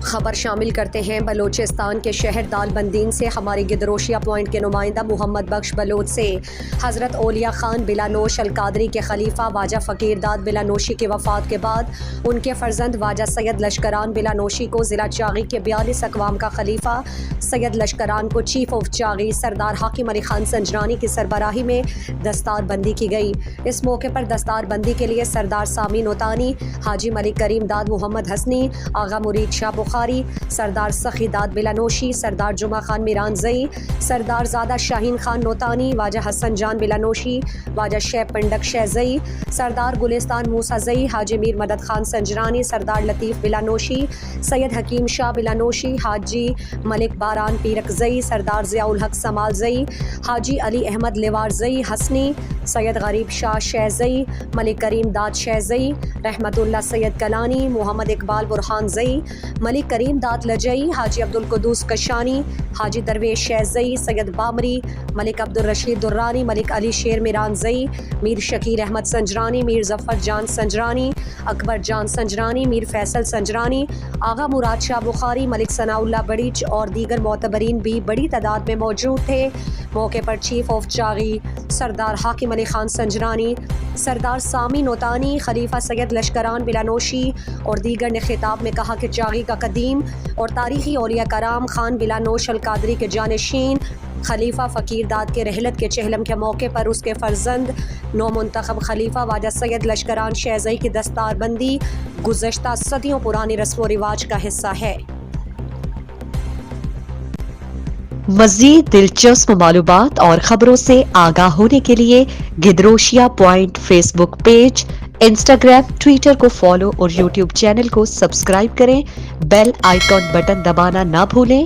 خبر شامل کرتے ہیں بلوچستان کے شہر دال بندین سے ہماری گدروشیہ پوائنٹ کے نمائندہ محمد بخش بلوچ سے حضرت اولیاء خان بلانوش القادری کے خلیفہ واجہ فقیر داد بلانوشی کی وفات کے بعد ان کے فرزند واجہ سید لشکران بلانوشی کو ضلع چاغی کے 42 اقوام کا خلیفہ سید لشکران کو چیف آف چاغی سردار حاکم علی خان سنجرانی کی سربراہی میں دستار بندی کی گئی۔ اس موقع پر دستار بندی کے لیے سردار سامی نوتانی، حاجی ملک کریم داد محمد حسنی، آغا مرید شاہ بخاری، سردار سخی داد بلانوشی، سردار جمعہ خان میران زئی، سردار زادہ شاہین خان نوتانی، واجہ حسن جان بلانوشی، واجہ شیب پنڈک شہ زئی، سردار گلستان موسیٰ زئی، حاجی میر مدد خان سنجرانی، سردار لطیف بلانوشی، سید حکیم شاہ بلانوشی، حاجی ملک باران پیرک زئی، سردار ضیاء الحق سمال زئی، حاجی علی احمد لیوار زئی حسنی، سید غریب شاہ شہ زئی، ملک کریم داد شہ زئی، رحمت اللہ سید کلانی، محمد اقبال برہان زئی، ملک کریم داد لجئی، حاجی عبدالقدوس کشانی، حاجی درویش شہ زئی، سید بامری، ملک عبدالرشید درانی، ملک علی شیر میران زئی، میر شکیر احمد سنجرانی، میر ظفر جان سنجرانی، اکبر جان سنجرانی، میر فیصل سنجرانی، آغا مراد شاہ بخاری، ملک ثناء اللہ بڑیچ اور دیگر معتبرین بھی بڑی تعداد میں موجود تھے۔ موقع پر چیف آف چاغی سردار حاکم علی خان سنجرانی، سردار سامی نوتانی، خلیفہ سید لشکران بلانوشی اور دیگر نے خطاب میں کہا کہ چاغی کا قدیم اور تاریخی اولیاء کرام خان بلانوش القادری کے جانشین خلیفہ فقیر داد کے رحلت کے چہلم کے موقع پر اس کے فرزند نو منتخب خلیفہ واجہ سید لشکران شہ زئی کی دستار بندی گزشتہ صدیوں پرانی رسم و رواج کا حصہ ہے۔ مزید دلچسپ معلومات اور خبروں سے آگاہ ہونے کے لیے Gedrosia point Facebook page, Instagram, Twitter کو فالو اور یوٹیوب چینل کو سبسکرائب کریں۔ بیل آئیکن بٹن دبانا نہ بھولیں۔